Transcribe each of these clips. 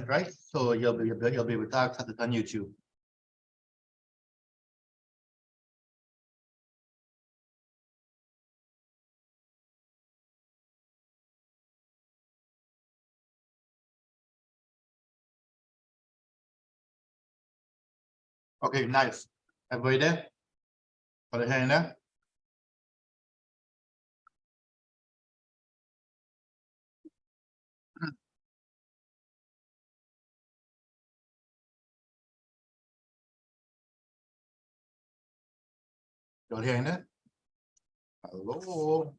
right? So you'll be able to access it on YouTube. Okay, nice. Everybody there? Put a hand in there. You're hearing it? Hello.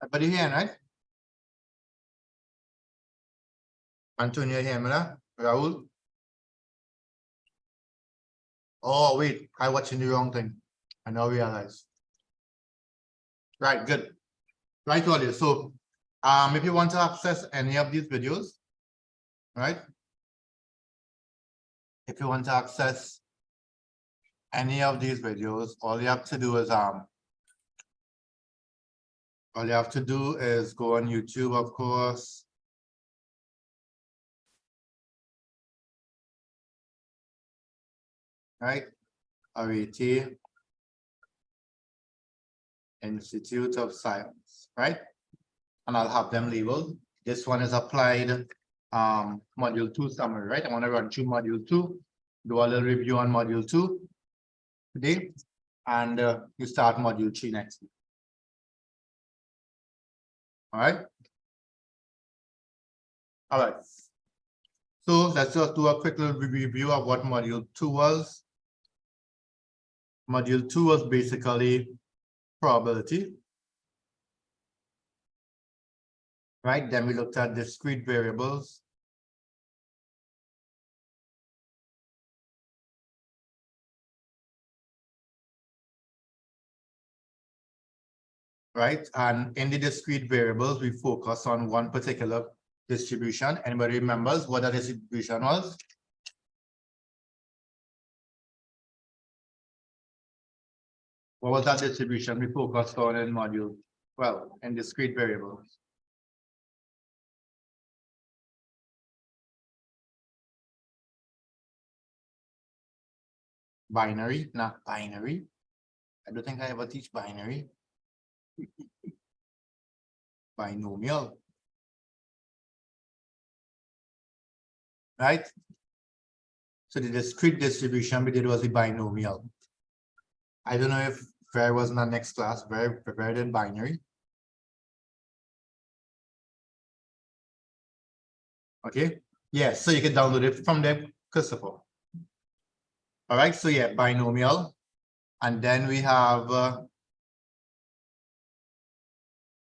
Everybody hearing, right? Antonio hearing me now? Raul? Oh, wait, I'm watching the wrong thing. I now realize. Right, good. Right, audience. So, if you want to access any of these videos, right? If you want to access any of these videos, all you have to do is go on YouTube, of course. Right? RET, Institute of Science, right? And I'll have them labeled. This one is applied module 2 summary, right? I want to run through module 2, do a little review on module 2 today, and you start module 3 next week. All right. All right. So let's just do a quick little review of what module 2 was. Module 2 was basically probability. Right, then we looked at discrete variables. Right, and in the discrete variables, we focus on one particular distribution. Anybody remembers what that distribution was? What was that distribution we focused on in module 12 in discrete variables? Binary, not binary. I don't think I ever teach binary. Binomial. Right? So the discrete distribution we did was the binomial. I don't know if Ver was in the next class, Ver prepared in binary. Okay, yes, so you can download it from there, Christopher. All right, so yeah, binomial. And then we have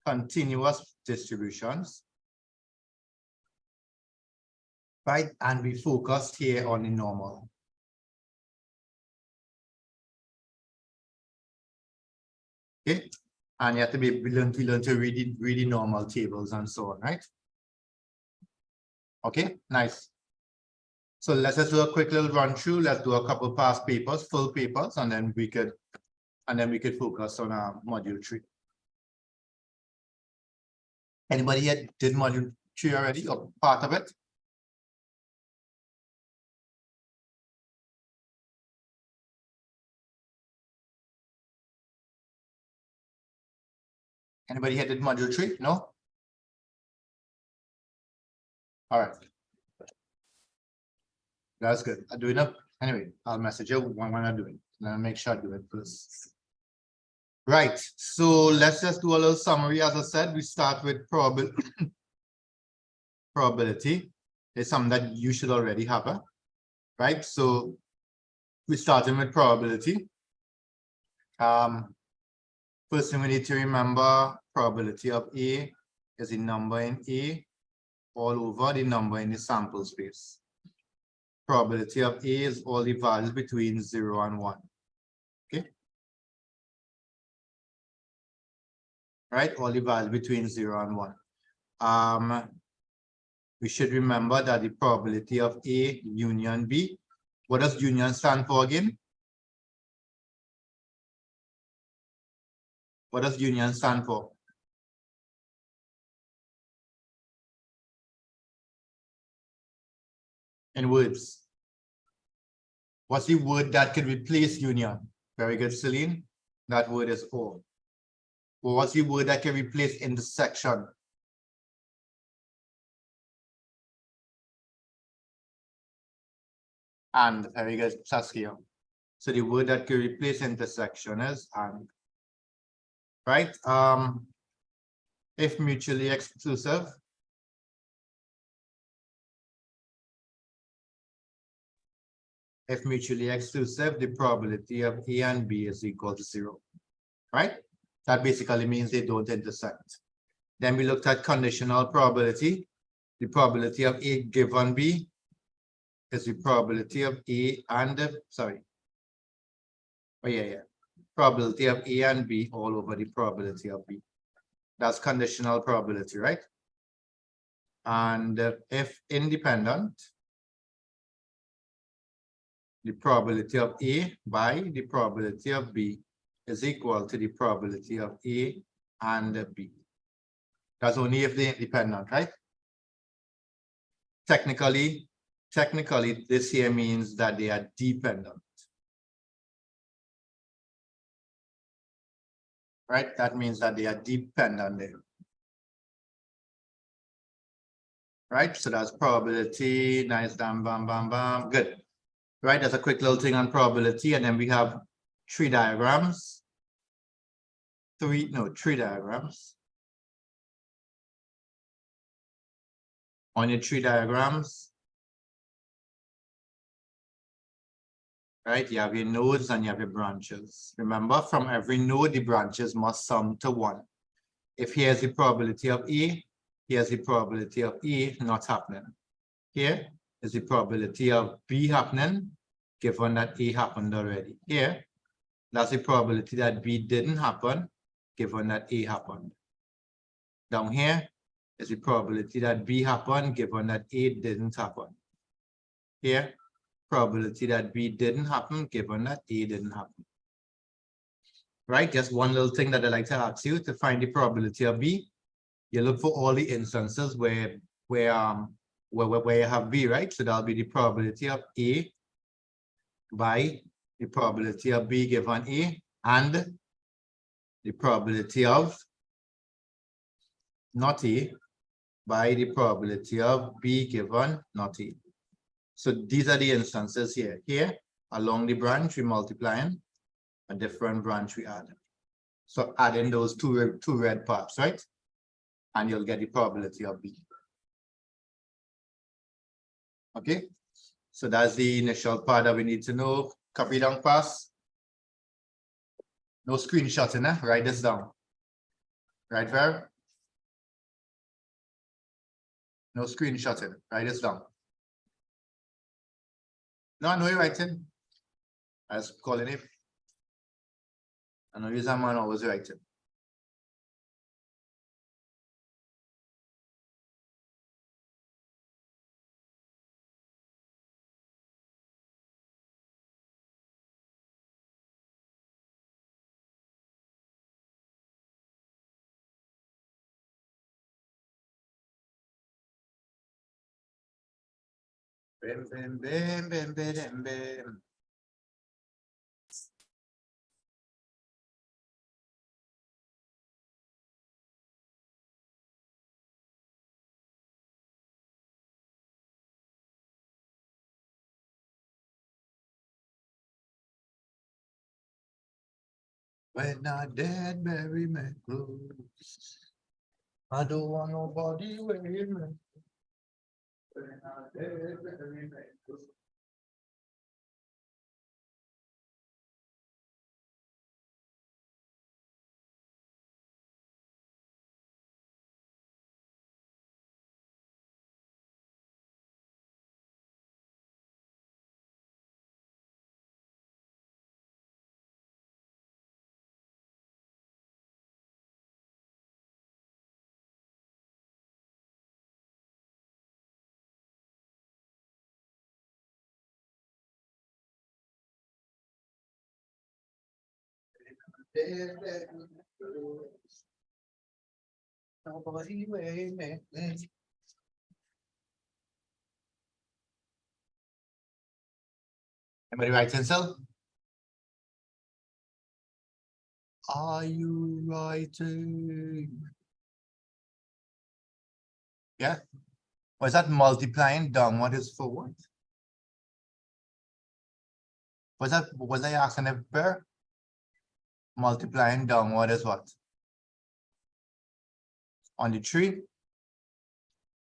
continuous distributions. Right, and we focused here on the normal. Okay, and you have to be learn to read the normal tables and so on, right? Okay, nice. So let's just do a quick little run through. Let's do a couple past papers, full papers, and then we could focus on module 3. Anybody yet did module 3 already or part of it? Anybody here did module 3? No? All right. That's good. I'll do it up. Anyway, I'll message you when I'm doing it. And I'll make sure I do it first. Right. So let's just do a little summary. As I said, we start with probability. It's something that you should already have, right? So we're starting with probability. First thing we need to remember, probability of A is the number in A all over the number in the sample space. Probability of A is all the values between 0 and 1. Okay. Right, all the values between 0 and 1. We should remember that the probability of A union B. What does union stand for again? What does union stand for? In words. What's the word that could replace union? Very good, Celine. That word is or. What's the word that can replace intersection? And. Very good, Saskia. So the word that can replace intersection is and. Right? If mutually exclusive, the probability of A and B is equal to 0. Right? That basically means they don't intersect. Then we looked at conditional probability. The probability of A given B is the probability of A and probability of A and B all over the probability of B. That's conditional probability, right? And if independent, the probability of A by the probability of B is equal to the probability of A and B. That's only if they're independent, right? Technically, this here means that they are dependent. Right? That means that they are dependent there. Right? So that's probability. Nice, bam, bam, bam, bam. Good. Right? That's a quick little thing on probability. And then we have three diagrams. Three diagrams. On your tree diagrams, right? You have your nodes and you have your branches. Remember, from every node, the branches must sum to 1. If here's the probability of A, here's the probability of A not happening. Here is the probability of B happening, given that A happened already. Here, that's the probability that B didn't happen, given that A happened. Down here is the probability that B happened, given that A didn't happen. Here, probability that B didn't happen, given that A didn't happen. Right? Just one little thing that I'd like to ask you to find the probability of B. You look for all the instances where you have B, right? So that'll be the probability of A by the probability of B given A and the probability of not A by the probability of B given not A. So these are the instances here. Here, along the branch, we multiplying, a different branch we add. So add in those two red parts, right? And you'll get the probability of B. Okay, so that's the initial part that we need to know. Copy down fast. No screenshotting, eh? Write this down. Right, Ver? No screenshotting. Write this down. No, I know you're writing. I was calling him. I know you're a man always writing. Bim, bim, bim, bim, bim, bim. When I dead, bury me close. I don't want nobody waiting. When I dead, bury me close. Everybody writing so? Are you writing? Yeah. Was that multiplying downward is forward? Was I asking if pair? Multiplying downward is what? On the tree?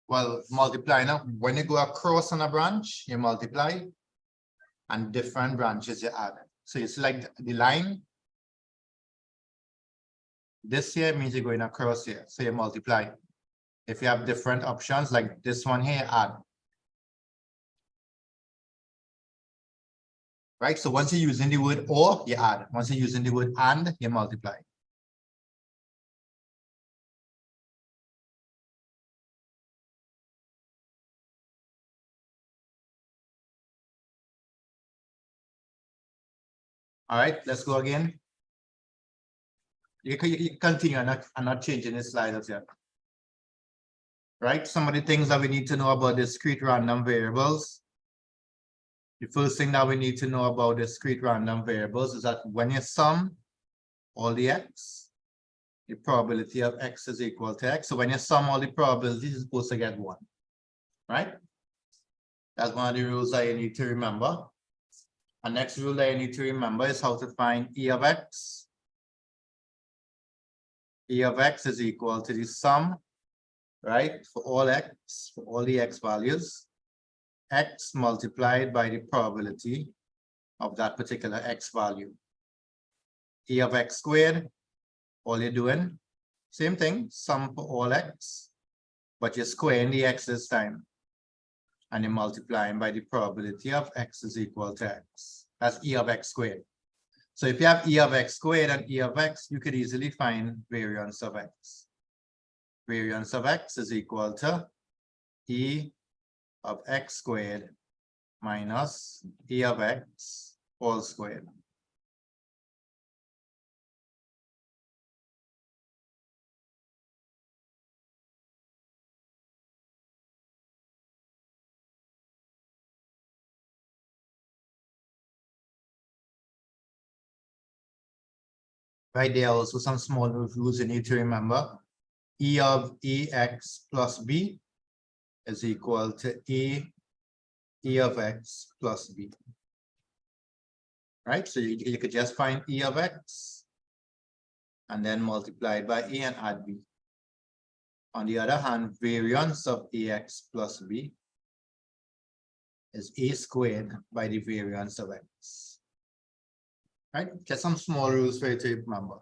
Well, multiplying up, when you go across on a branch, you multiply, and different branches you add. So it's like the line. This here means you're going across here, so you multiply. If you have different options, like this one here, add. Right, so once you're using the word or, you add. Once you're using the word and, you multiply. All right, let's go again. You can continue. I'm not changing the slides yet. Right, some of the things that we need to know about discrete random variables. The first thing that we need to know about discrete random variables is that when you sum all the x, the probability of x is equal to x. So when you sum all the probabilities, you're supposed to get 1. Right? That's one of the rules that you need to remember. The next rule that you need to remember is how to find E of x. E of x is equal to the sum, right, for all x, for all the x values, x multiplied by the probability of that particular x value. E of x squared, all you're doing, same thing, sum for all x, but you're squaring the x this time, and you're multiplying by the probability of x is equal to x. That's E of x squared. So if you have E of x squared and E of x, you could easily find variance of x. Variance of x is equal to E of x squared minus E of x all squared. Right, there are also some small rules you need to remember. E of ex plus b is equal to E of x plus b. Right, so you could just find E of x and then multiply by a and add b. On the other hand, variance of ax plus b is a squared by the variance of x. Right, just some small rules for you to remember.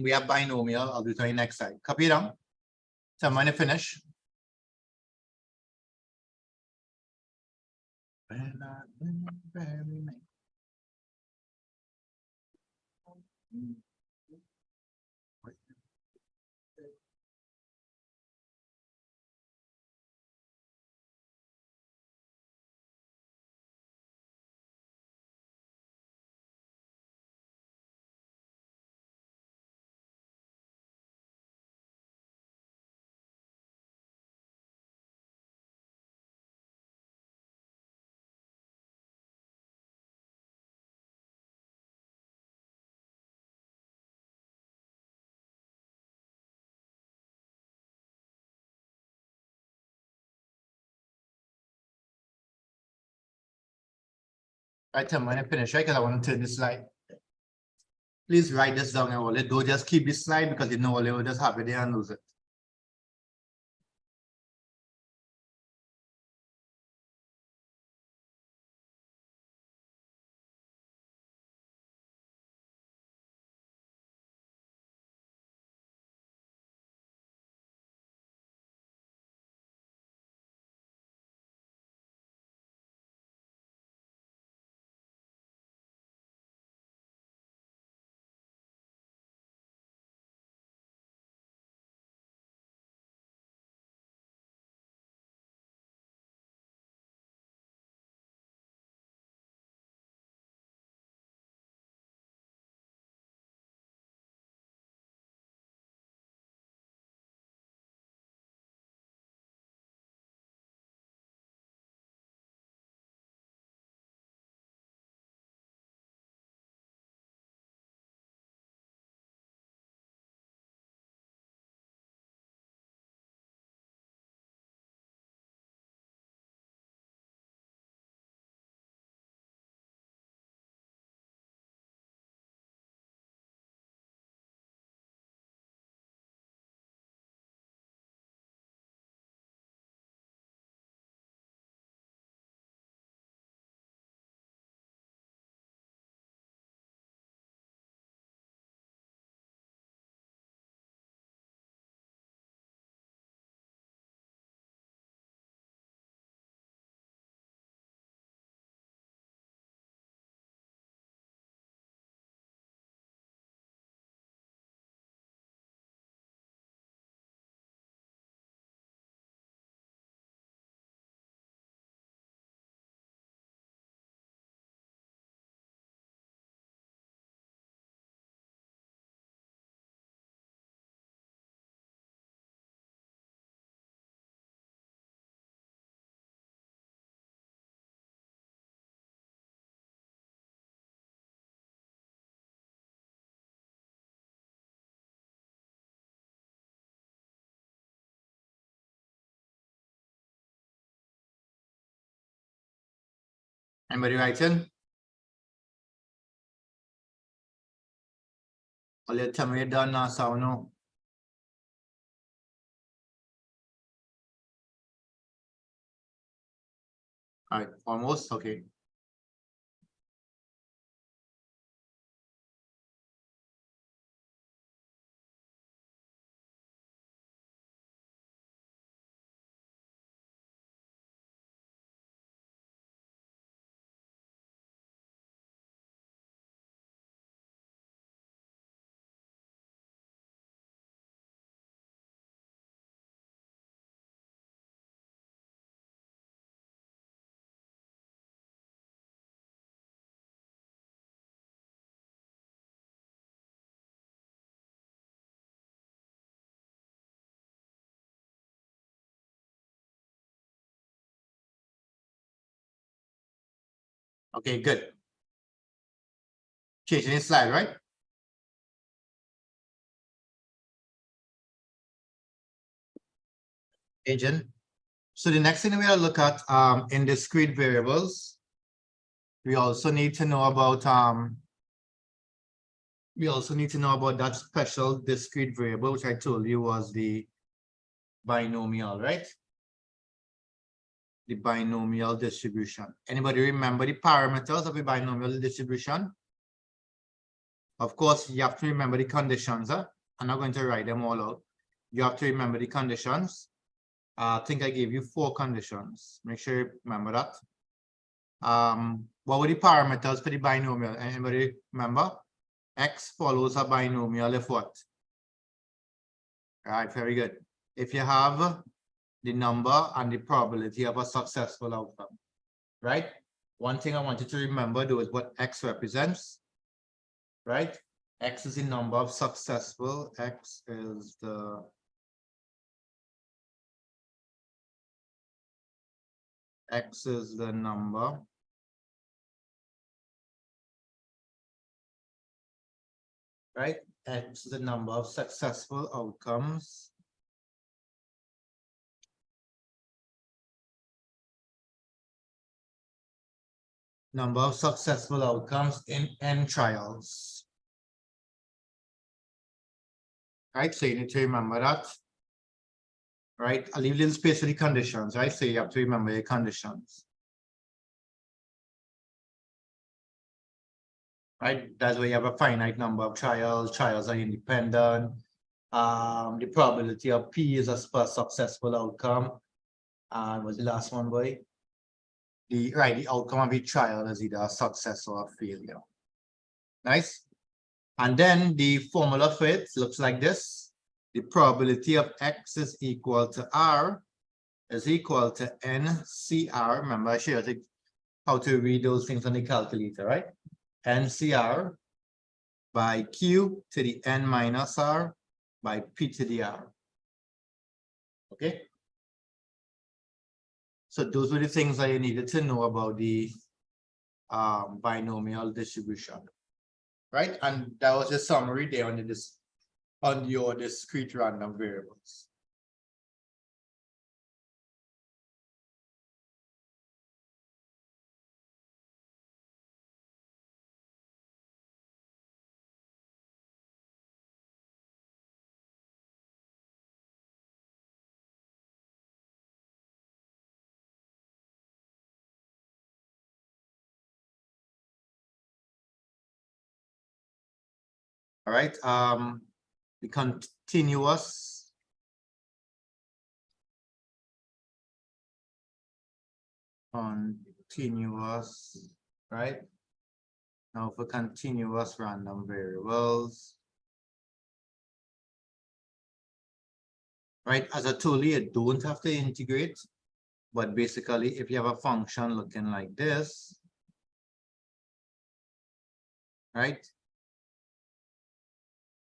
We have binomial. I'll do it on the next slide. Copy it down. So when you finish. Right, I'm going to finish, right? Because I want to turn this slide. Please write this down and all it. Don't just keep this slide because you know all you will just have it there and lose it. Anybody writing? Or you tell me you're done now, so no. All right, almost, okay. Okay, good. Changing the slide, right? Agent. So the next thing we'll look at in discrete variables, we also need to know about that special discrete variable, which I told you was the binomial, right? The binomial distribution. Anybody remember the parameters of a binomial distribution? Of course, you have to remember the conditions. I'm not going to write them all out. You have to remember the conditions. I think I gave you 4 conditions. Make sure you remember that. What were the parameters for the binomial? Anybody remember? X follows a binomial if what? All right, very good. If you have the number and the probability of a successful outcome, right? One thing I want you to remember though is what X represents, right? X is the number of successful. X is the number right? X is the number of successful outcomes in n trials. Right, so you need to remember that. Right, I'll leave a little space for the conditions, right? So you have to remember your conditions. Right, that's where you have a finite number of trials. Trials are independent. The probability of P is a successful outcome. And what's the last one, boy? The outcome of each trial is either a success or a failure. Nice. And then the formula for it looks like this. The probability of X is equal to R is equal to NCR. Remember, I showed you how to read those things on the calculator, right? NCR by Q to the N minus R by P to the R. Okay. So those were the things that you needed to know about the binomial distribution, right? And that was a summary there on your discrete random variables. All right, the continuous right? Now for continuous random variables, right? As I told you, you don't have to integrate, but basically if you have a function looking like this, right?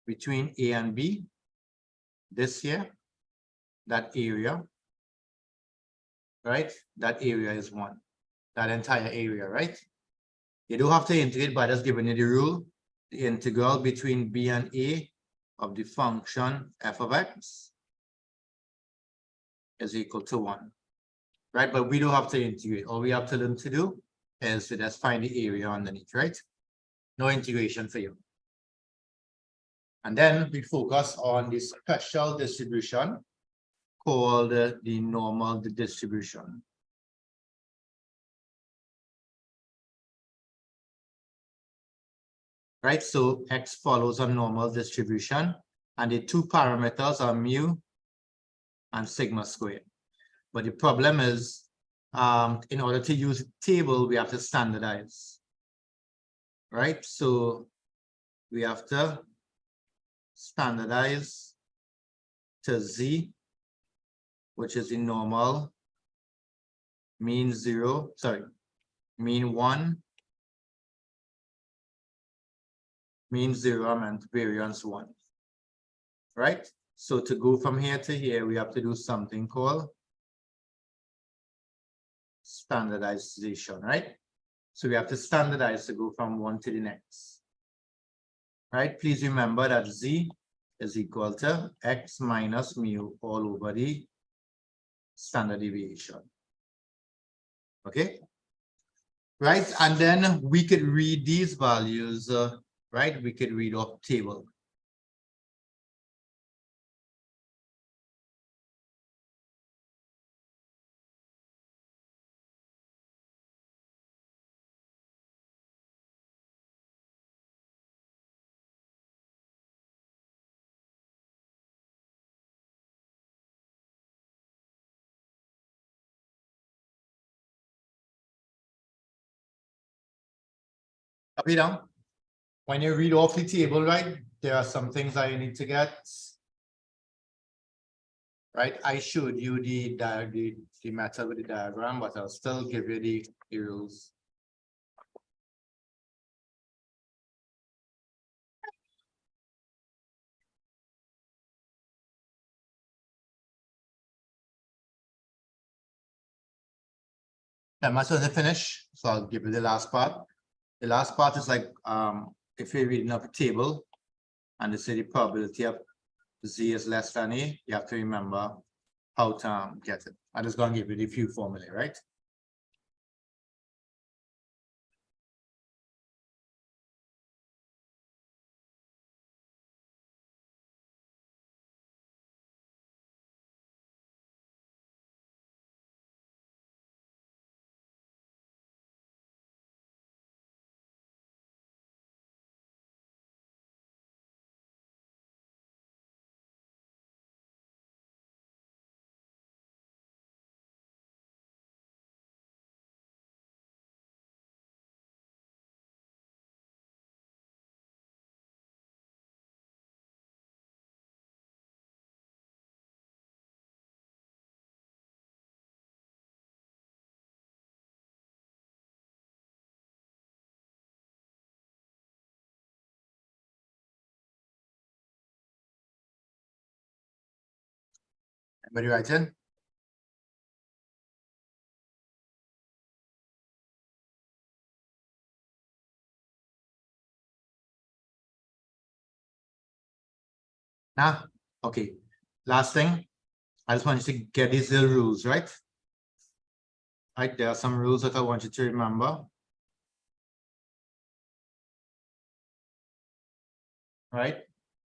Between A and B, this here, that area, right? That area is 1, that entire area, right? You don't have to integrate, but just giving you the rule. The integral between B and A of the function f of x is equal to 1, right? But we don't have to integrate. All we have to learn to do is to just find the area underneath, right? No integration for you. And then we focus on the special distribution called the normal distribution. Right, so X follows a normal distribution, and the two parameters are mu and sigma squared. But the problem is, in order to use a table, we have to standardize. Right, so we have to standardize to Z, which is the normal, mean 0, sorry, mean 1, mean 0, and variance 1. Right? So to go from here to here, we have to do something called standardization, right? So we have to standardize to go from one to the next. Right? Please remember that Z is equal to X minus mu all over the standard deviation. Okay? Right? And then we could read these values, right? We could read off table. Copy down. When you read off the table, right, there are some things that you need to get. Right, I showed you the method with the diagram, but I'll still give you the rules. I'm not supposed to finish, so I'll give you the last part. The last part is like, if you're reading up a table and they say the probability of Z is less than A, you have to remember how to get it. I'm just going to give you the few formulae, right? Everybody write in? Nah, okay. Last thing, I just want you to get these little rules, right? Right, there are some rules that I want you to remember. Right?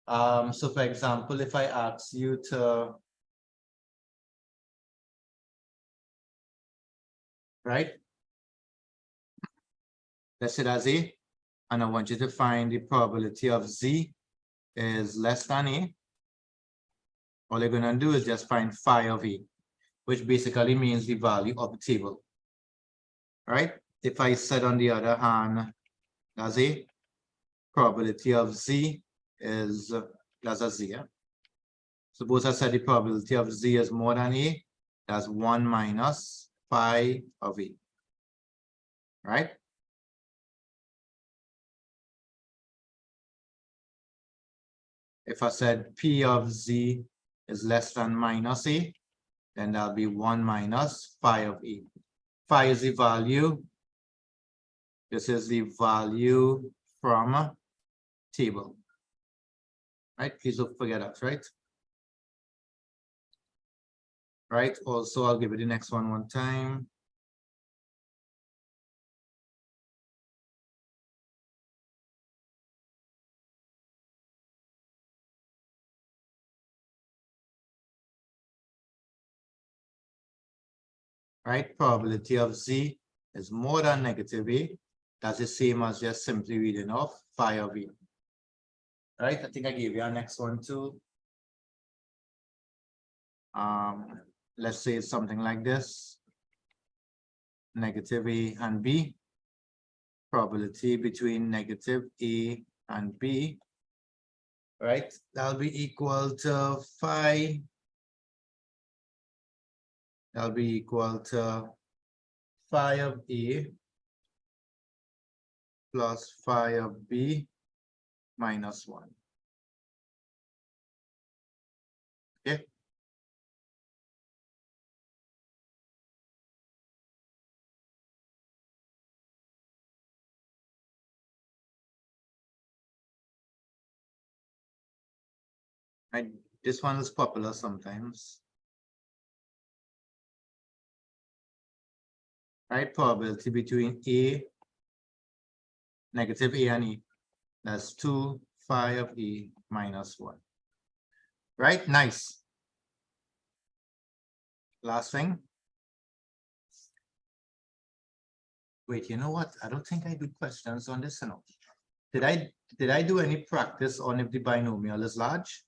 So for example, if I ask you to, right? Let's say that's A, and I want you to find the probability of Z is less than A. All you're gonna do is just find phi of A, which basically means the value of the table. Right? If I said on the other hand, that's A, probability of Z is that's a Z. Suppose I said the probability of Z is more than A, that's 1 minus phi of A. Right? If I said P of Z is less than minus A, then that'll be 1 minus phi of A. Phi is the value. This is the value from a table. Right? Please don't forget that, right? Right. Also, I'll give you the next one time. right? Probability of Z is more than negative A. That's the same as just simply reading off phi of A. Right? I think I gave you our next one too. Let's say it's something like this. Negative A and B. Probability between negative A and B. Right? That'll be equal to phi. That'll be equal to phi of A plus phi of B minus 1. Okay. Right. This one is popular sometimes. Right? Probability between A, negative A and E. That's 2 phi of A minus 1. Right? Nice. Last thing. Wait, you know what? I don't think I do questions on this enough. Did I do any practice on if the binomial is large?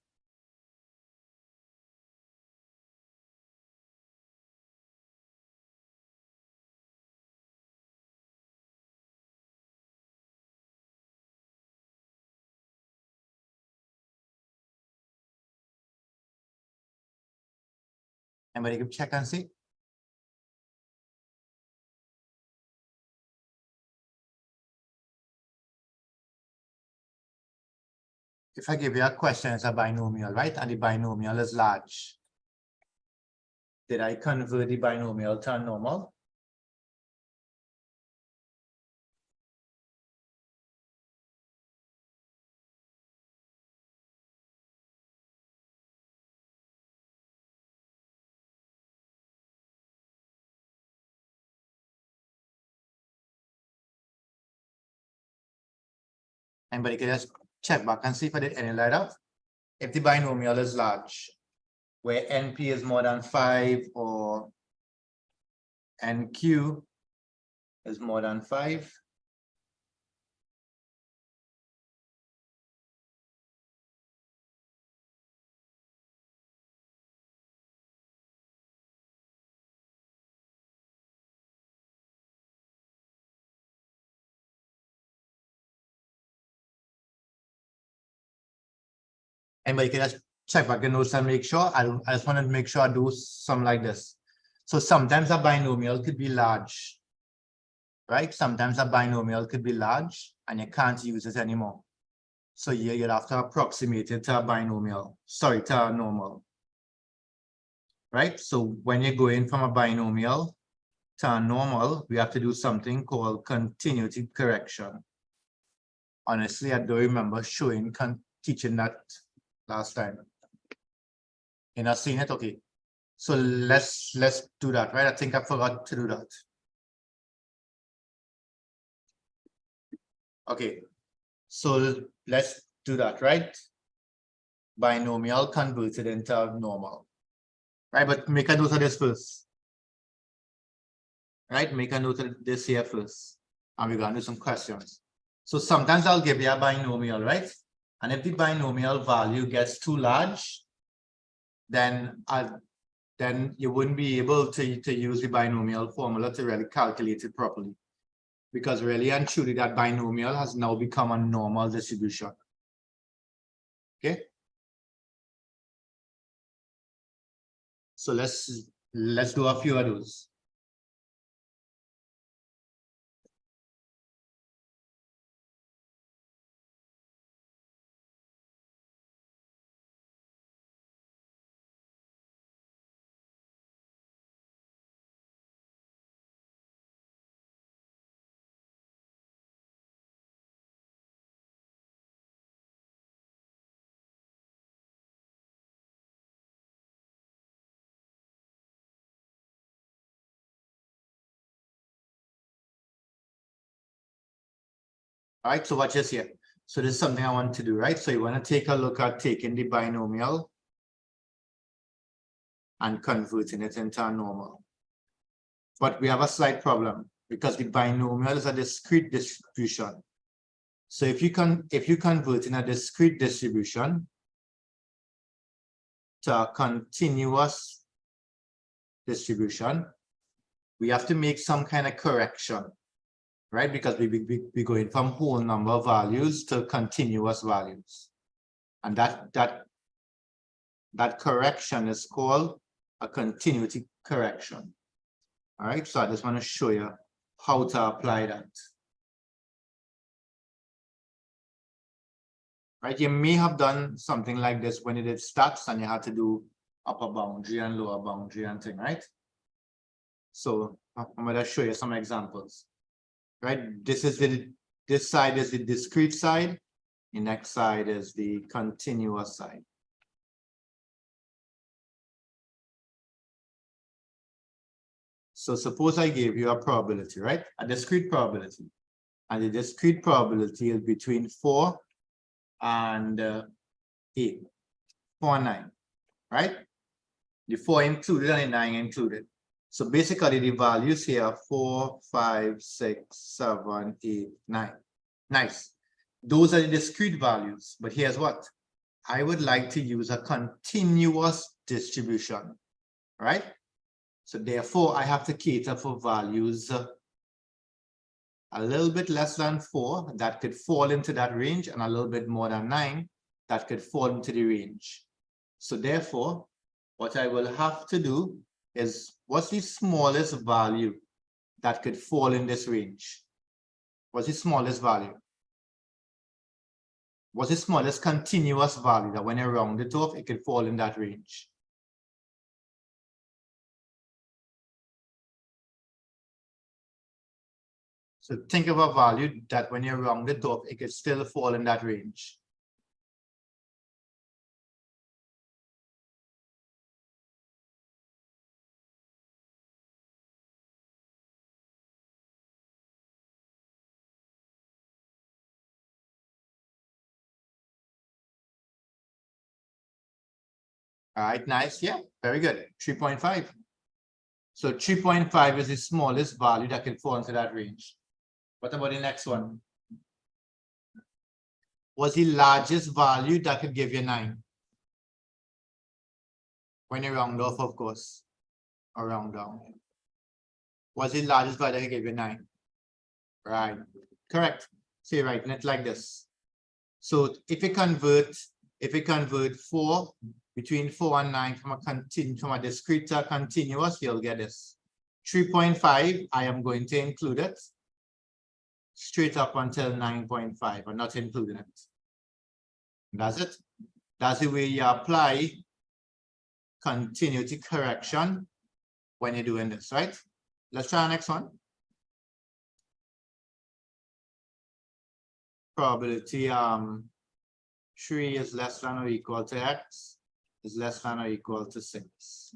Anybody can check and see? If I give you a question, it's a binomial, right? And the binomial is large. Did I convert the binomial to a normal? Anybody can just check back and see if I did any light up. If the binomial is large, where NP is more than 5 or NQ is more than 5. Anybody can just check back the notes and make sure. I just want to make sure I do something like this. So sometimes a binomial could be large, right? Sometimes a binomial could be large and you can't use it anymore. So you'll have to approximate it to a binomial, sorry, to a normal. Right? So when you're going from a binomial to a normal, we have to do something called continuity correction. Honestly, I don't remember teaching that last time. You're not seeing it? Okay. So let's do that, right? I think I forgot to do that. Okay. So let's do that, right? Binomial converted into normal. Right, but make a note of this first. Right, make a note of this here first. And we're going to do some questions. So sometimes I'll give you a binomial, right? And if the binomial value gets too large, then you wouldn't be able to use the binomial formula to really calculate it properly. Because really and truly, that binomial has now become a normal distribution. Okay. So let's do a few of those. All right, so watch this here. So this is something I want to do, right? So you want to take a look at taking the binomial and converting it into a normal. But we have a slight problem because the binomial is a discrete distribution. So if you convert in a discrete distribution to a continuous distribution, we have to make some kind of correction, right? Because we're going from whole number values to continuous values. And that correction is called a continuity correction. All right, so I just want to show you how to apply that. Right, you may have done something like this when you did stats and you had to do upper boundary and lower boundary and thing, right? So I'm going to show you some examples. Right, this side is the discrete side, the next side is the continuous side. So suppose I gave you a probability, right? A discrete probability. And the discrete probability is between 4 and 8, 4 and 9, right? The 4 included and the 9 included. So basically the values here are 4, 5, 6, 7, 8, 9. Nice. Those are the discrete values. But here's what. I would like to use a continuous distribution, right? So therefore, I have to cater for values a little bit less than 4 that could fall into that range, and a little bit more than 9 that could fall into the range. So therefore, what I will have to do is, what's the smallest value that could fall in this range? What's the smallest value? What's the smallest continuous value that when you round it off, it could fall in that range? So think of a value that when you round it off, it could still fall in that range. All right, nice. Yeah, very good. 3.5. So 3.5 is the smallest value that can fall into that range. What about the next one? What's the largest value that could give you 9? When you round off, of course, or round down. What's the largest value that could give you 9? Right, correct. So you're writing it like this. So if you convert 4 between 4 and 9 from a discrete to a continuous, you'll get this. 3.5, I am going to include it straight up until 9.5. I'm not including it. That's it. That's the way you apply continuity correction when you're doing this, right? Let's try our next one. Probability 3 is less than or equal to x is less than or equal to 6.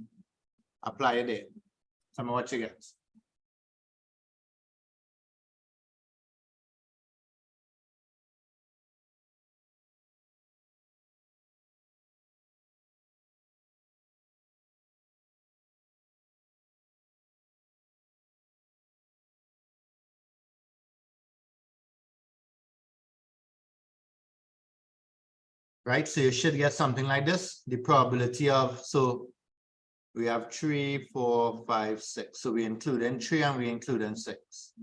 Apply it there. Tell me what you get. Right, so you should get something like this. The probability of, so we have 3, 4, 5, 6. So we include in 3 and we include in 6.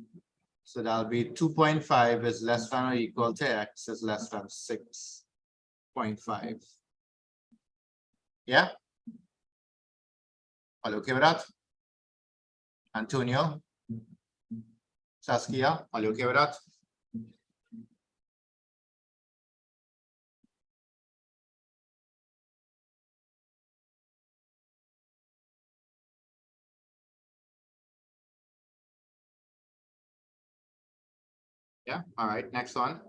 So that'll be 2.5 is less than or equal to x is less than 6.5. Yeah? All okay with that? Antonio? Saskia? All okay with that? Yeah, all right, next one.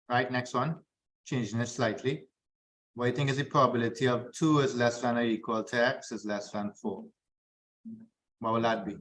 Right, next one. Changing it slightly. What do you think is the probability of 2 is less than or equal to x is less than 4? What will that be?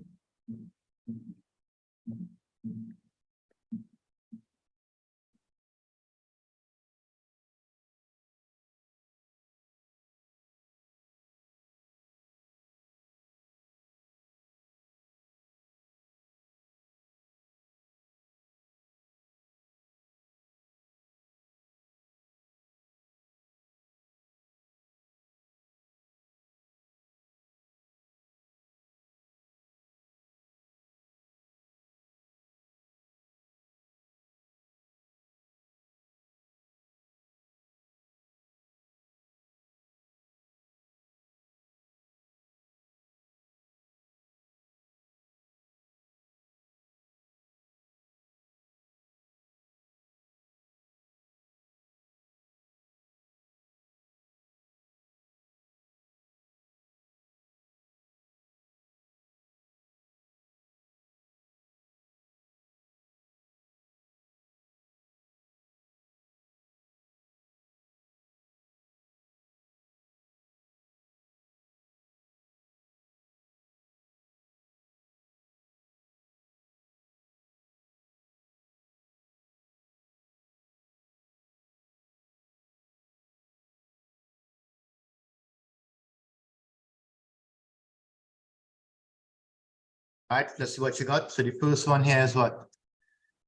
All right, let's see what you got. So the first one here is what?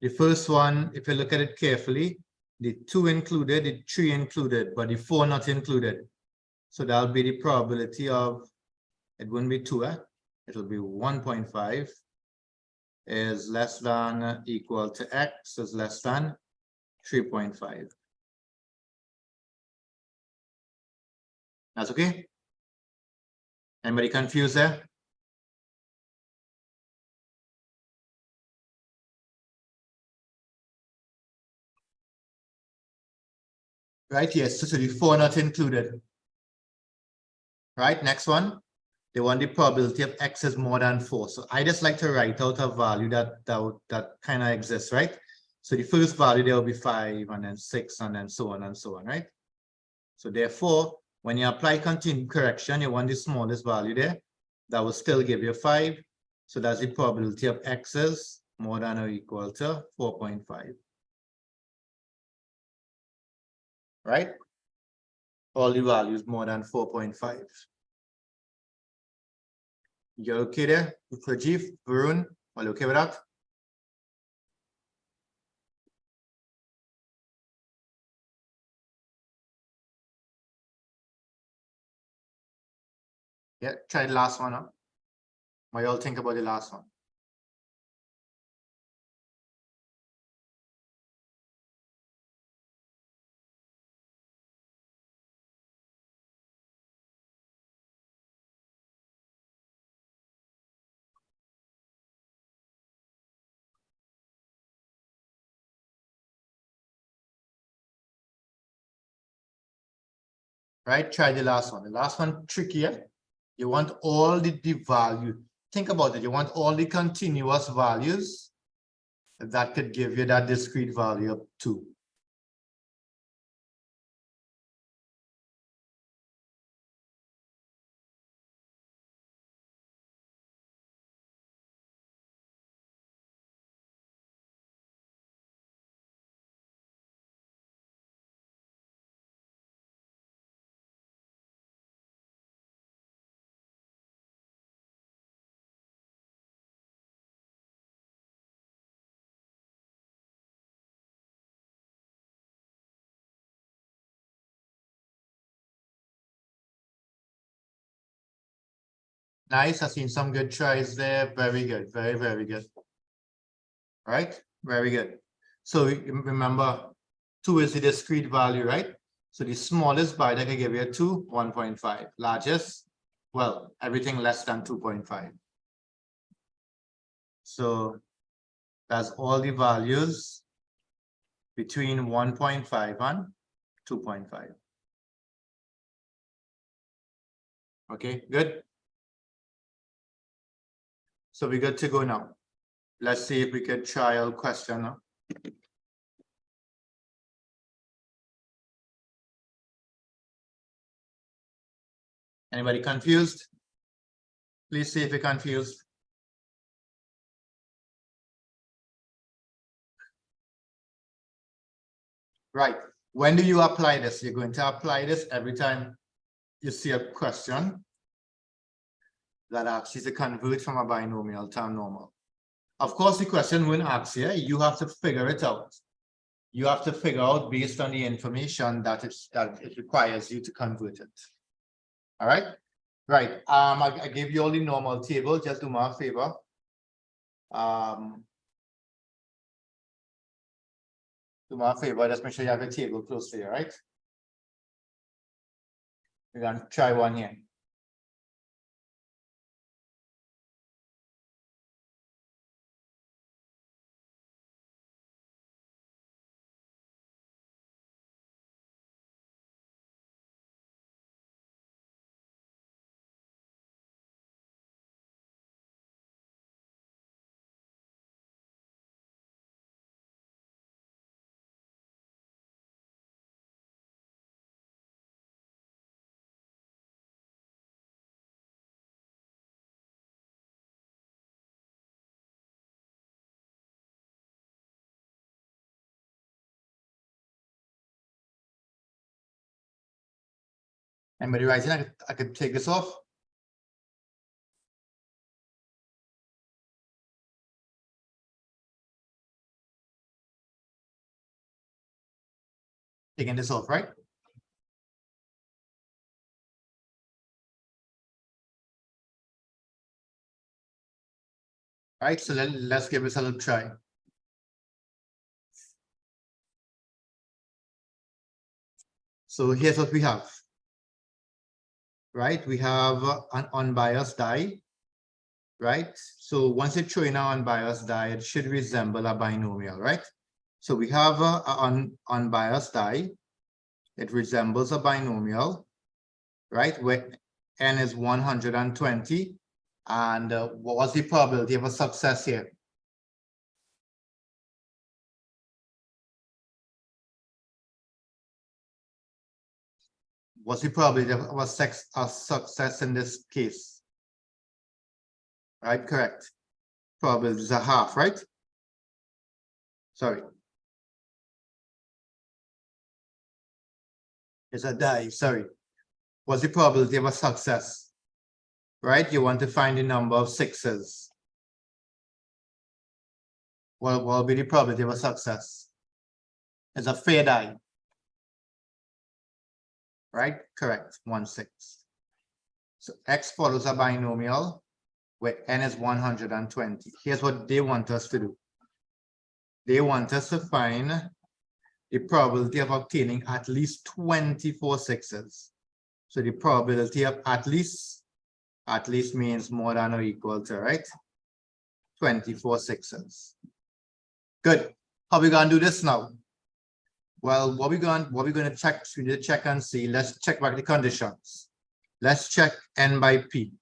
The first one, if you look at it carefully, the 2 included, the 3 included, but the 4 not included. So that'll be the probability of, it wouldn't be 2, it will be 1.5 is less than equal to x is less than 3.5. That's okay? Anybody confused there? Right, yes, so the 4 not included. Right, next one. They want the probability of x is more than 4. So I just like to write out a value that kind of exists, right? So the first value there will be 5, and then 6, and then so on, right? So therefore, when you apply continued correction, you want the smallest value there. That will still give you 5. So that's the probability of x is more than or equal to 4.5. Right? All the values more than 4.5. You're okay there? Rajiv, Varun, all okay with that? Yeah, try the last one. Huh? What y'all think about the last one? Right, try the last one. The last one trickier. You want all the value. Think about it. You want all the continuous values that could give you that discrete value of 2. Nice. I've seen some good tries there. Very good. Very, very good. All right. Very good. So remember, 2 is the discrete value, right? So the smallest value that can give you 2, 1.5. Largest, well, everything less than 2.5. So that's all the values between 1.5 and 2.5. Okay, good. So we're good to go now. Let's see if we can try a question now. Anybody confused? Please see if you're confused. Right. When do you apply this? You're going to apply this every time you see a question that asks you to convert from a binomial to a normal. Of course, the question won't ask you. You have to figure it out. You have to figure out based on the information that it requires you to convert it. All right. Right. I gave you all the normal table. Just do me a favor. Do me a favor. Just make sure you have a table close to you. Right. We're gonna try one here. Anybody writing? I could take this off. taking this off, right? Right, so let's give this a little try. So here's what we have. Right, we have an unbiased die. Right, so once you throw in an unbiased die, it should resemble a binomial, right? So we have an unbiased die. It resembles a binomial, right? Where n is 120. And what was the probability of a success here? What's the probability of a success in this case? Right, correct. Probability is a half, right? Sorry. It's a die, sorry. What's the probability of a success? Right, you want to find the number of sixes. What will be the probability of a success? It's a fair die. Right, correct, 1/6. So x follows a binomial where n is 120. Here's what they want us to do. They want us to find the probability of obtaining at least 24 sixes. So the probability of at least means more than or equal to, right? 24 sixes. Good. How we gonna do this now? Well, what we're going to check, we need to check and see. Let's check back the conditions. Let's check n by p.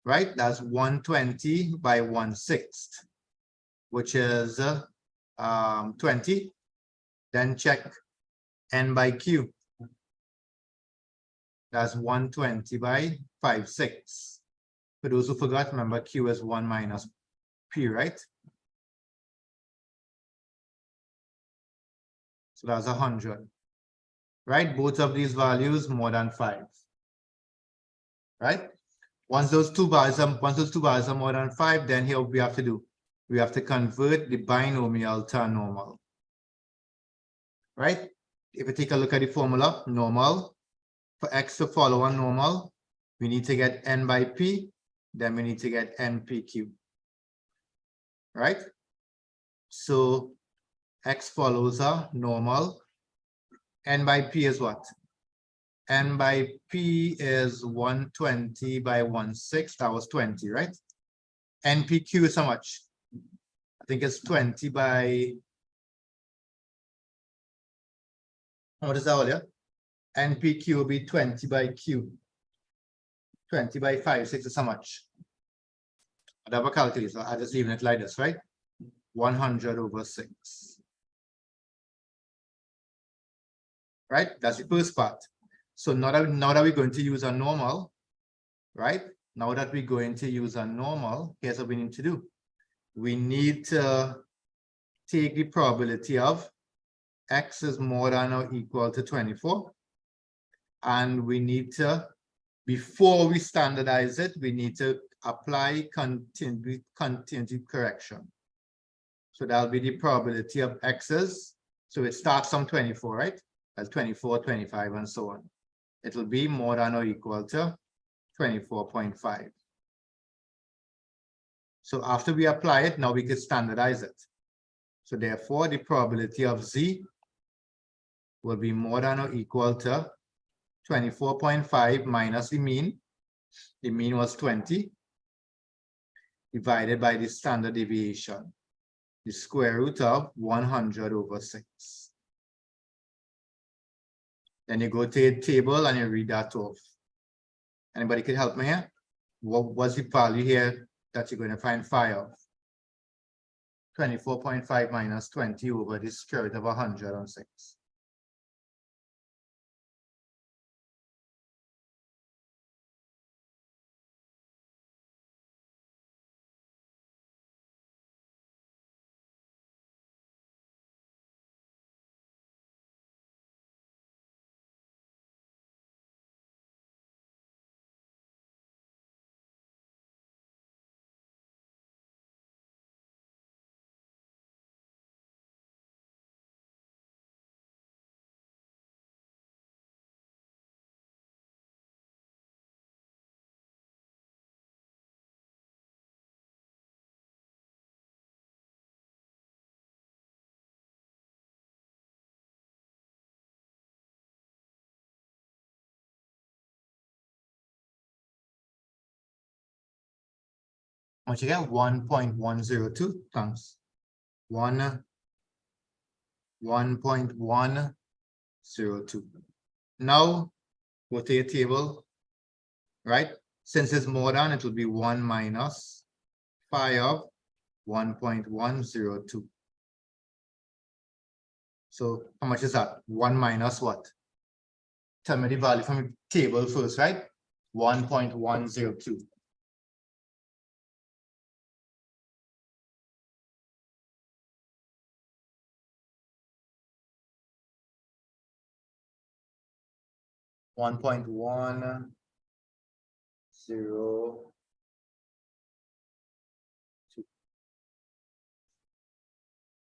Right? That's 120 by 1/6, which is 20. Then check n by q. That's 120 by 5/6. For those who forgot, remember q is 1 minus p, right? So that's 100. Right? Both of these values more than 5. Right? Once those two values are more than 5, then here we have to do. We have to convert the binomial to a normal. Right? If we take a look at the formula, normal, for x to follow a normal, we need to get n by p, then we need to get npq. Right? So x follows a normal. N by p is what? N by p is 120 by 1/6. That was 20, right? npq is how much? I think it's 20 by, what is that earlier? npq will be 20 by q. 20 by 5/6 is how much? I have a calculator. I just leaving it like this, right? 100 over 6. Right? That's the first part. So now that we're going to use a normal, right? Now that we're going to use a normal, here's what we need to do. We need to take the probability of x is more than or equal to 24. And we need to, before we standardize it, we need to apply continuity correction. So that'll be the probability of x's. So it starts from 24, right? That's 24, 25, and so on. It'll be more than or equal to 24.5. So after we apply it, now we can standardize it. So therefore, the probability of z will be more than or equal to 24.5 minus the mean. The mean was 20, divided by the standard deviation, the square root of 100 over 6. Then you go to the table and you read that off. Anybody can help me here? What's the value here that you're going to find phi of? 24.5 minus 20 over the square root of 106. How much you get? 1.102 times 1.102. Now go to your table, right? Since it's more than, it will be 1 minus phi of 1.102. So how much is that? 1 minus what? Tell me the value from the table first, right? 1.102.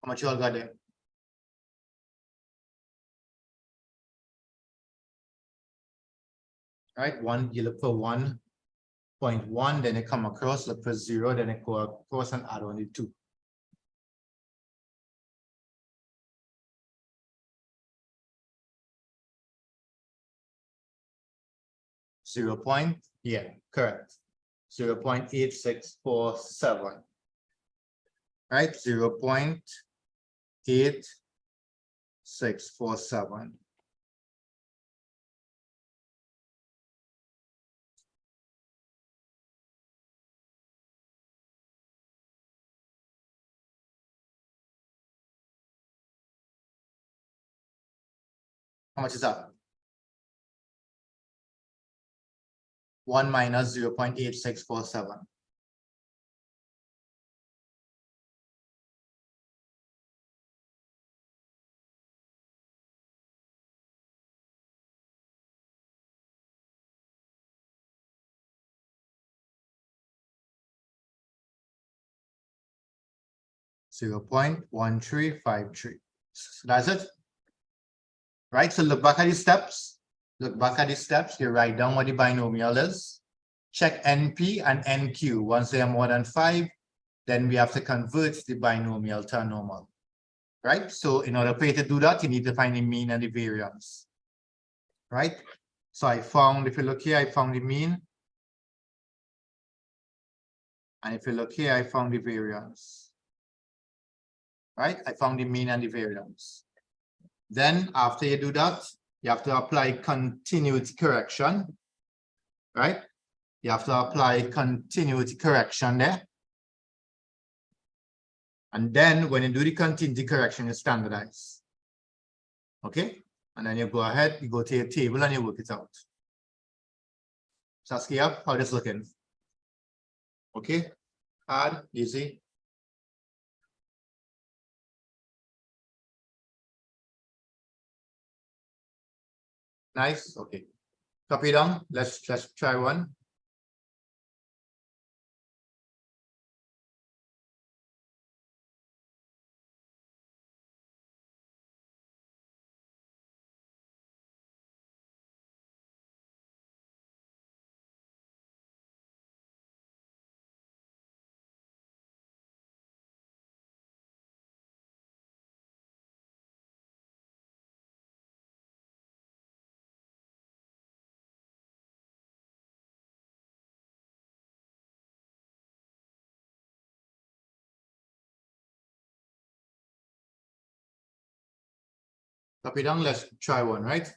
How much you all got there? Right, you look for 1.1, then it come across, look for 0, then it go across and add on the 2. 0 point, yeah, correct. 0.8647. Right, 0.8647. How much is that? 1 minus 0.8647. .1353. So that's it. Right, so look back at the steps. Look back at the steps. You write down what the binomial is. Check NP and NQ. Once they are more than 5, then we have to convert the binomial to a normal. Right, so in order for you to do that, you need to find the mean and the variance. Right, so I found, if you look here, I found the mean. And if you look here, I found the variance. Right, I found the mean and the variance. Then after you do that, you have to apply continuity correction, right? You have to apply continuity correction there. And then when you do the continuity correction, you standardize. Okay? And then you go ahead, you go to your table and you work it out. Saskia, how this looking? Okay? Hard, easy. Nice, okay. Copy down. Let's try one. Copy down. Let's try one, right?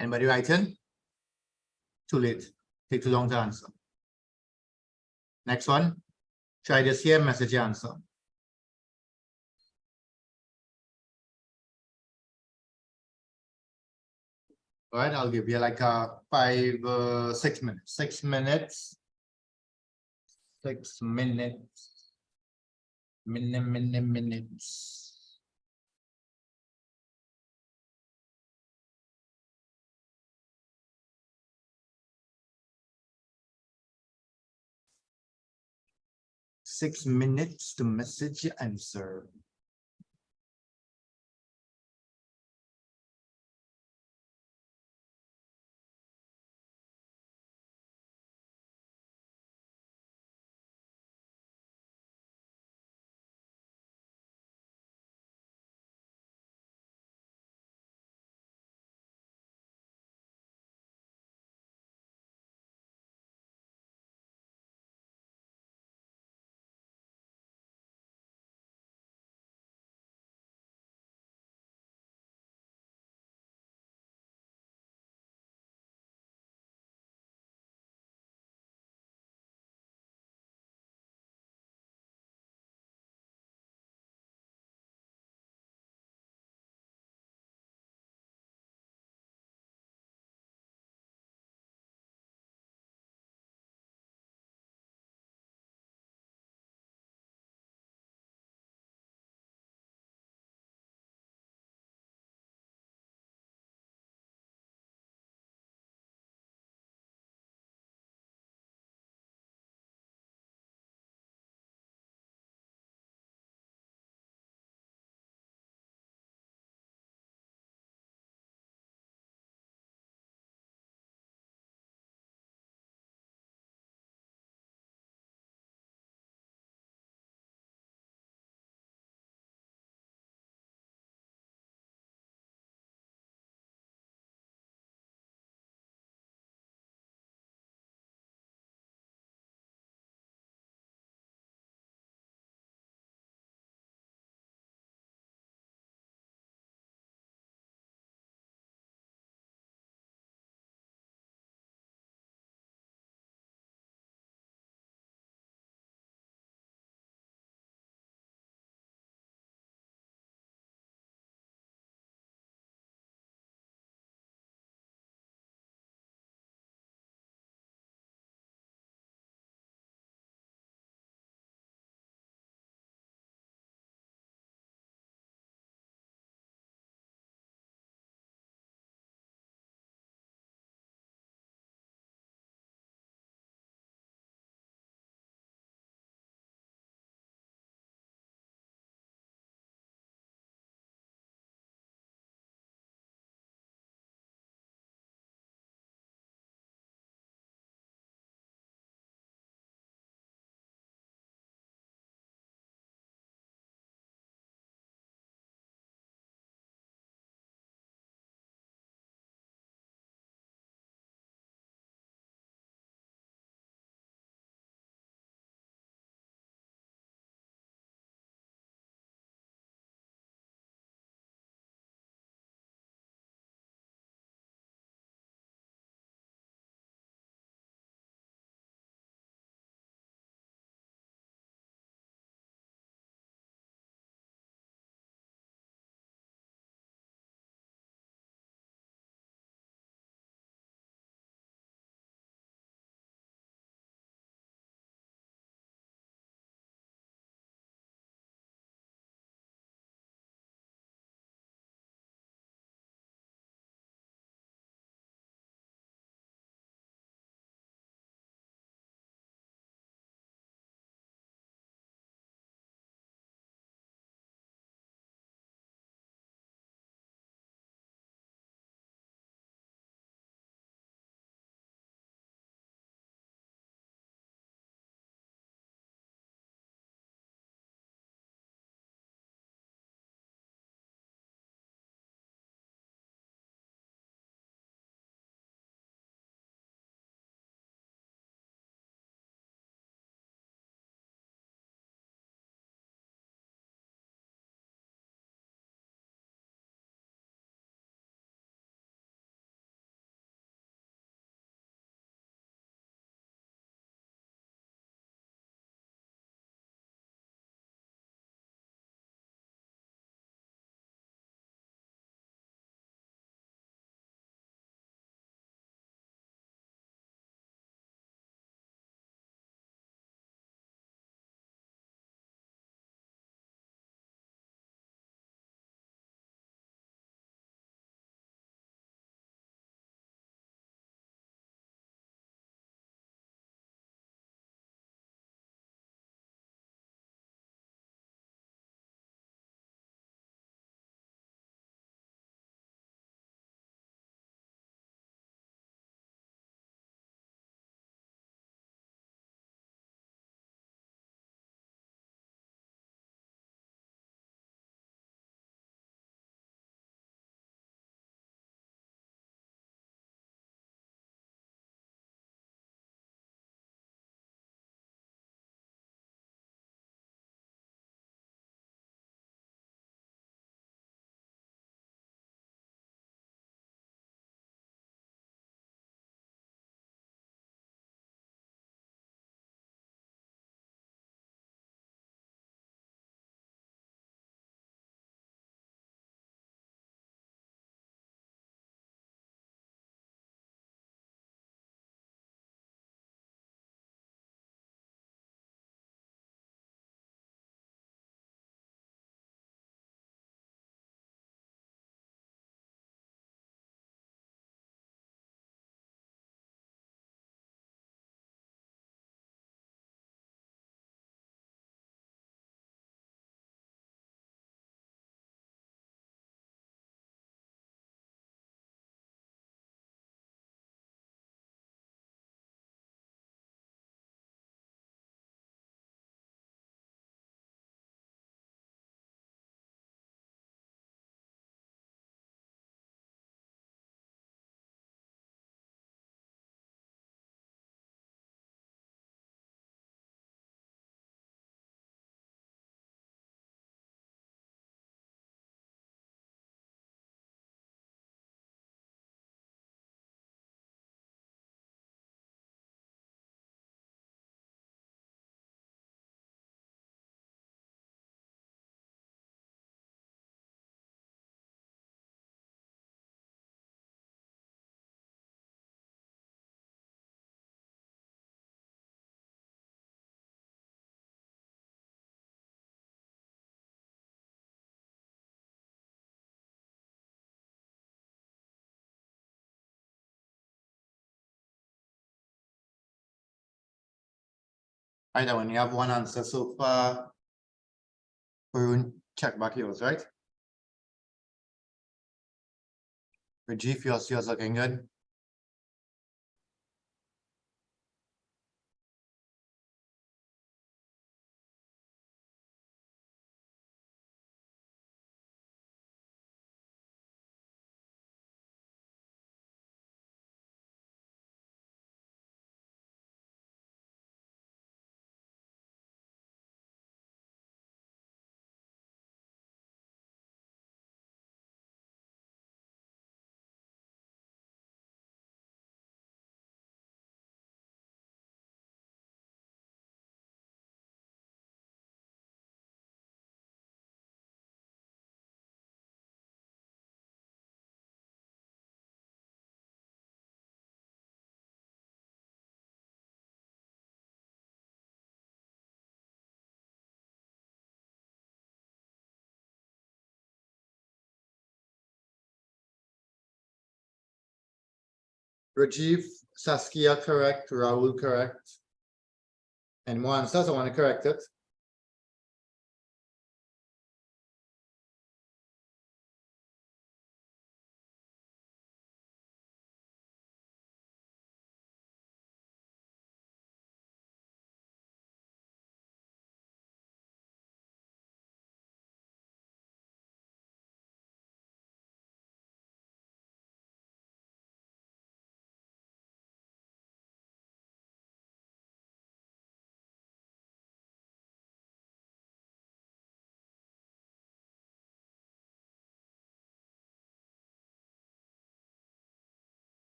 Anybody writing? Too late. Take too long to answer. Next one. Try this here, message your answer. All right, I'll give you like 6 minutes. 6 minutes. 6 minutes. Minutes. Six minutes to message your answer. Right, and when you have one answer so far, we'll check back yours, right? Rajiv, yours looking good. Rajiv, Saskia correct, Rahul correct. And more answers, I want to correct it.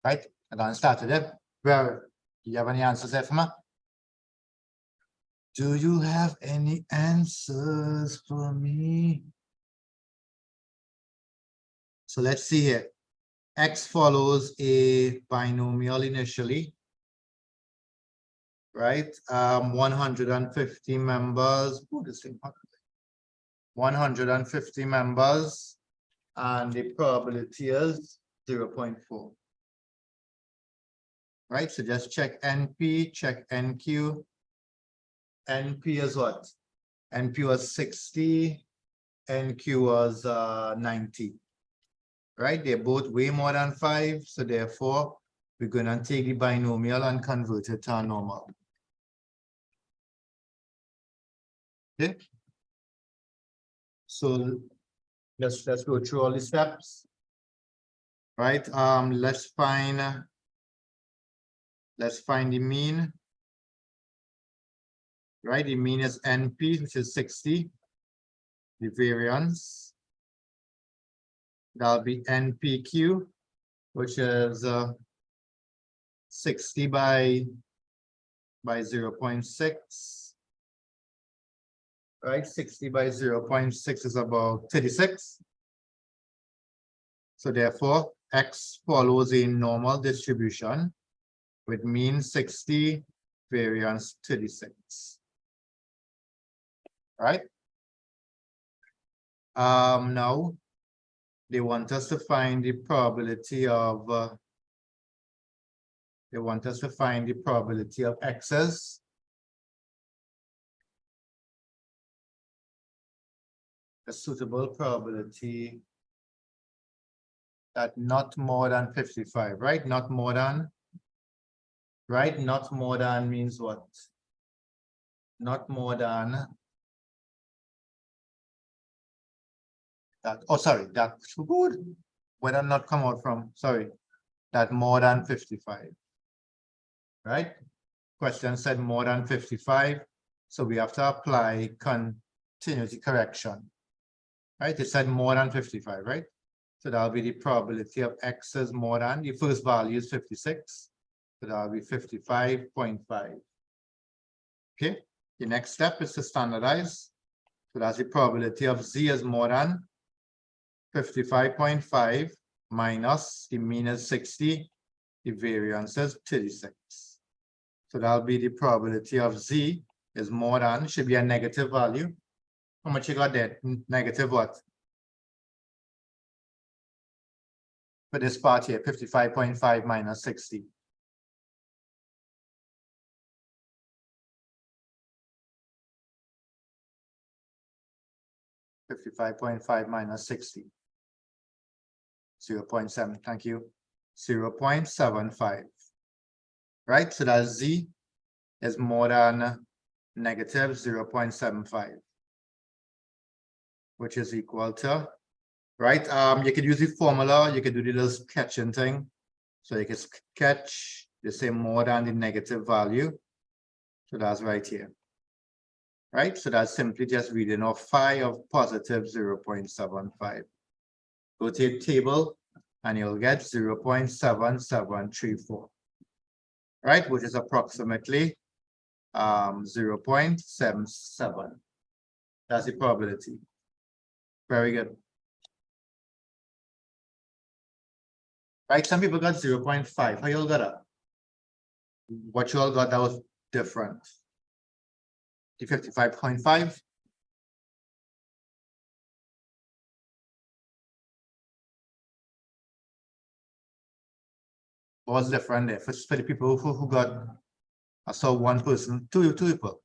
Right, I'm gonna start with it. Well, do you have any answers there, Fama? Do you have any answers for me? So let's see here. X follows a binomial initially, right? 150 members. Oh, this thing, 150 members, and the probability is 0.4. Right, so just check NP, check NQ. NP is what? NP was 60, NQ was 90. Right, they're both way more than 5, so therefore we're going to take the binomial and convert it to a normal. Okay, so let's go through all the steps. Right, let's find the mean. Right, the mean is NP, which is 60. The variance, that'll be NPQ, which is 60 by 0.6. Right, 60 by 0.6 is about 36. So therefore, X follows a normal distribution with mean 60, variance 36. Right? Now they want us to find the probability of X's. A suitable probability that not more than 55, right? Not more than, right? Not more than means what? Not more than that. Oh, sorry, that's good. Where did not come out from? Sorry, that more than 55. Right? Question said more than 55. So we have to apply continuity correction. Right? It said more than 55, right? So that'll be the probability of X is more than, the first value is 56. So that'll be 55.5. Okay. The next step is to standardize. So that's the probability of Z is more than 55.5 minus the mean is 60. The variance is 36. So that'll be the probability of Z is more than, should be a negative value. How much you got there? Negative what? For this part here, 55.5 minus 60. 55.5 minus 60. 0.7, thank you. 0.75. Right, so that Z is more than negative 0.75, which is equal to, right? You could use the formula, you could do the little sketching thing. So you can sketch the same more than the negative value. So that's right here. Right, so that's simply just reading off phi of positive 0.75. Go to your table and you'll get 0.7734. Right, which is approximately 0.77. That's the probability. Very good. Right, some people got 0.5. How you all got that? What you all got that was different? The 55.5. What was different there? For the people who got, I saw one person, two people.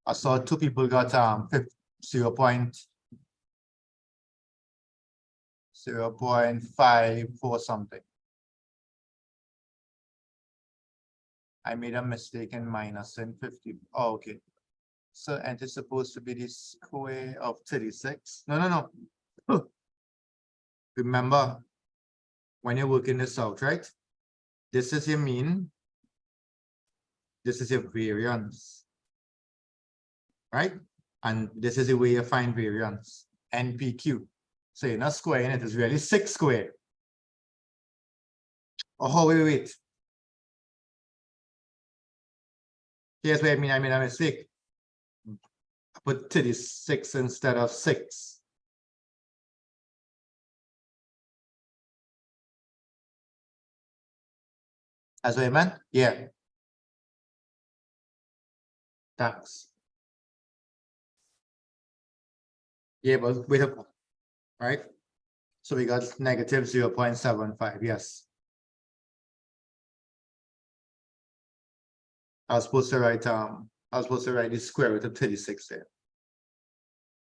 I saw two people got 0.54 something. I made a mistake in minusing 50. Oh, okay. So and it's supposed to be the square of 36. No. Remember, when you're working this out, right? This is your mean. This is your variance. Right? And this is the way you find variance. NPQ. So you're not squaring it, it's really 6 squared. Oh, wait. Here's where I made a mistake. I put 36 instead of 6. That's what I meant? Yeah. Thanks. Yeah, but wait up. Right? So we got negative 0.75. Yes. I was supposed to write the square root of 36 there.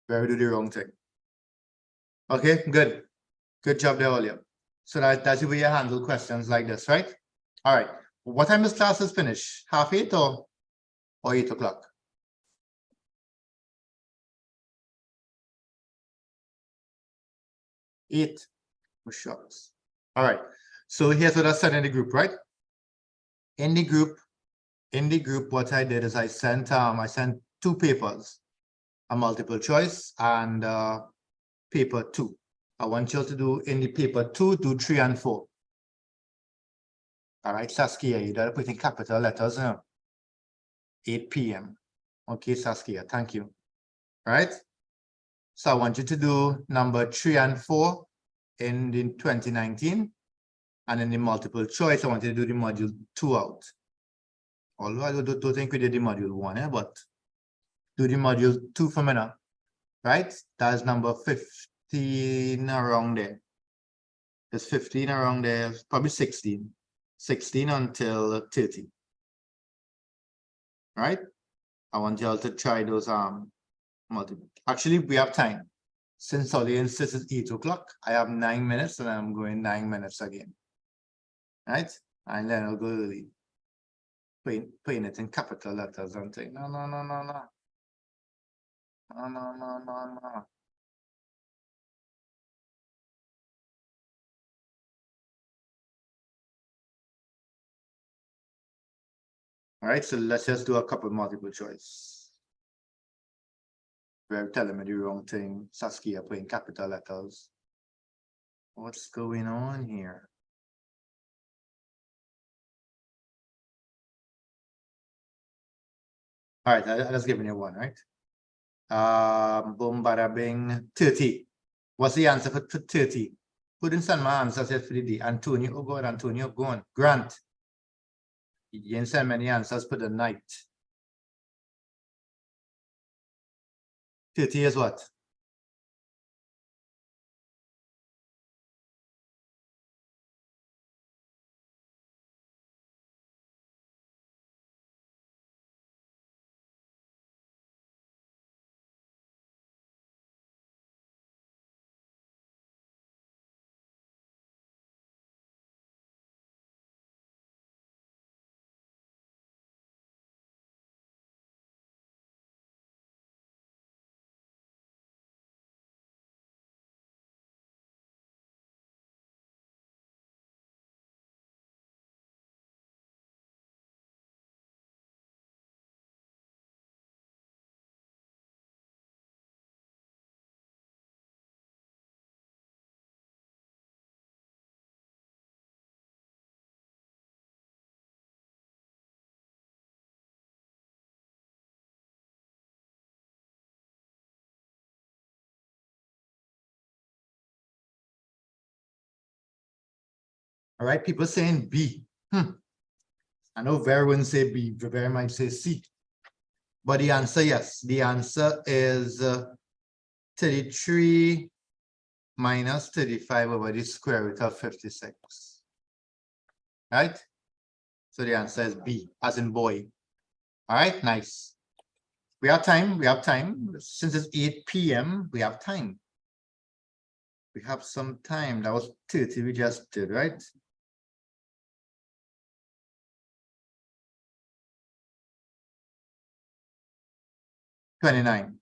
Where we do the wrong thing. Okay, good. Good job there, William. So that's the way you handle questions like this, right? All right. What time is classes finish? 8:30 or 8 o'clock? 8. Shucks. All right. So here's what I said in the group, right? In the group, what I did is I sent 2 papers, a multiple choice and paper 2. I want you to do in the paper 2, do 3 and 4. All right, Saskia, you gotta put in capital letters. 8 p.m. Okay, Saskia, thank you. All right. So I want you to do number 3 and 4 in the 2019. And in the multiple choice, I want you to do the module 2 out. Although I don't think we did the module 1, but do the module 2 for me now. Right? That's number 15 around there. There's 15 around there, probably 16. 16 until 30. Right? I want y'all to try those multiple. Actually, we have time. Since audience is 8 o'clock, I have 9 minutes and I'm going 9 minutes again. Right? And then I'll go early. Putting it in capital letters and saying, no. No. All right, so let's just do a couple multiple choice. We're telling me the wrong thing. Saskia putting capital letters. What's going on here? All right, I just giving you one, right? Boom, bada bing, 30. What's the answer for 30? Who didn't send my answers yet for the day? Antonio, oh God, Antonio, go on. Grant. You didn't send many answers for the night. 30 is what? All right, people saying B. I know Vera wouldn't say B, Vera might say C. But the answer, yes, the answer is 33 minus 35 over the square root of 56. Right? So the answer is B, as in boy. All right, nice. We have time, we have time. Since it's 8 p.m., we have time. We have some time. That was 30 we just did, right? $29.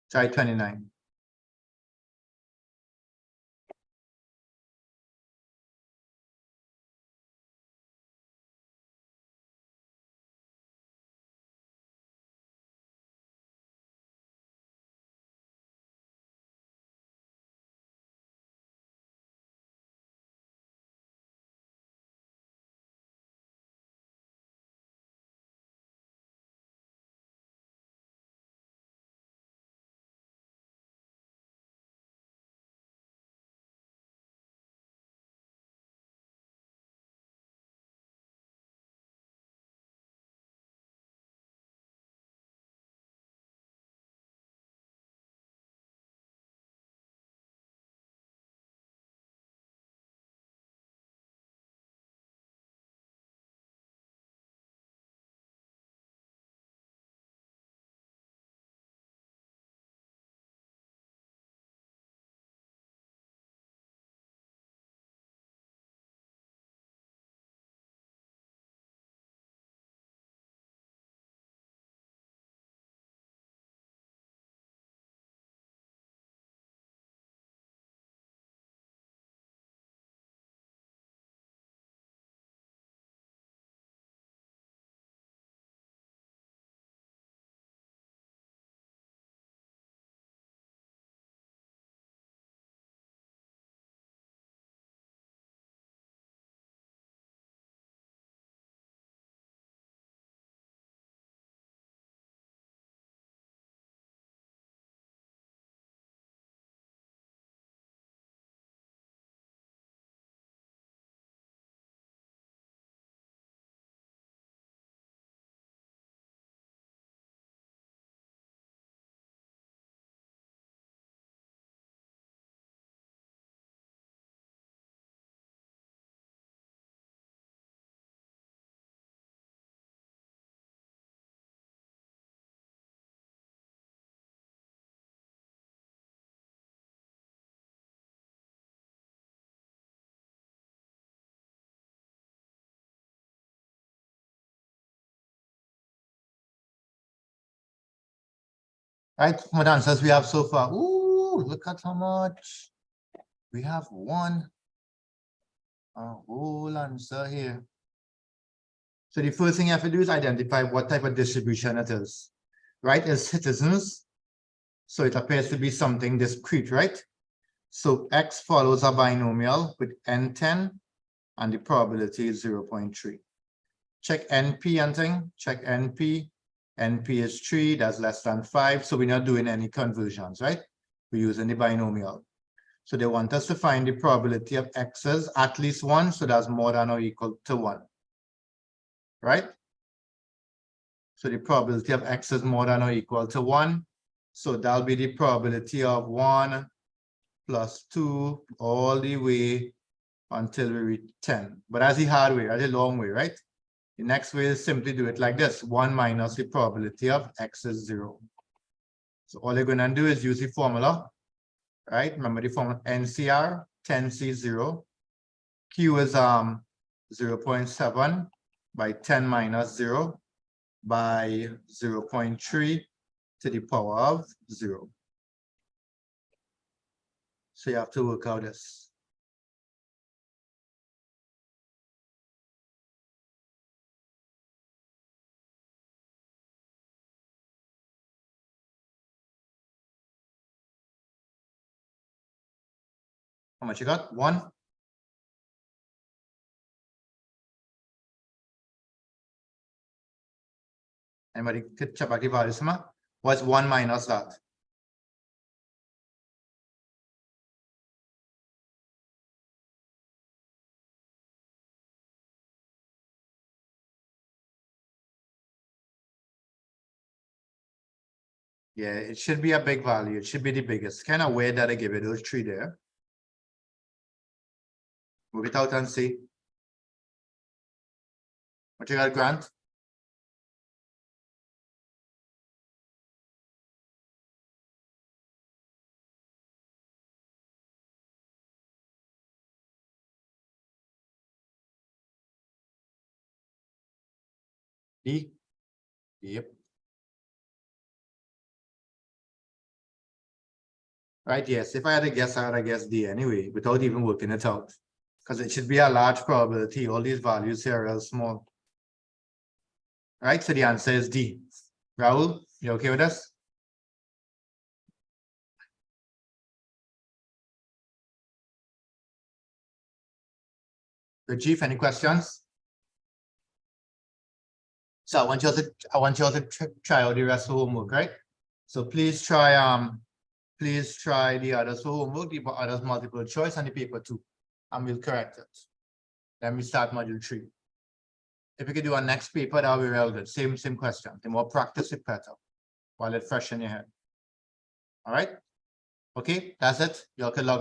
Try 29. Right, how many answers we have so far? Ooh, look at how much. We have one. A whole answer here. So the first thing you have to do is identify what type of distribution it is. Right, it's citizens. So it appears to be something discrete, right? So X follows a binomial with N10 and the probability is 0.3. Check NP and thing, check NP. NP is 3, that's less than 5. So we're not doing any conversions, right? We're using the binomial. So they want us to find the probability of X's at least 1, so that's more than or equal to 1. Right? So the probability of X is more than or equal to 1. So that'll be the probability of 1 plus 2 all the way until we reach 10. But that's the hard way, that's a long way, right? The next way is simply do it like this. 1 minus the probability of X is 0. So all you're going to do is use the formula, right? Remember the formula NCR, 10C0. Q is 0.7 by 10 minus 0 by 0.3 to the power of 0. So you have to work out this. How much you got? 1. Anybody could check back the values? What's 1 minus that? Yeah, it should be a big value. It should be the biggest. Kind of weird that I give it those three there. Move it out and see. What you got, Grant? D? Yep. Right, yes. If I had to guess, I would guess D anyway, without even working it out. Because it should be a large probability. All these values here are small. Right, so the answer is D. Rahul, you okay with this? Good, Chief, any questions? So I want you all to try out the rest of homework, right? So please try the others for homework, the others multiple choice and the paper 2, and we'll correct it. Then we start module 3. If you could do a next paper, that would be real good. Same question. The more practice, the better, while it's fresh in your head. All right. Okay, that's it. You all can log off.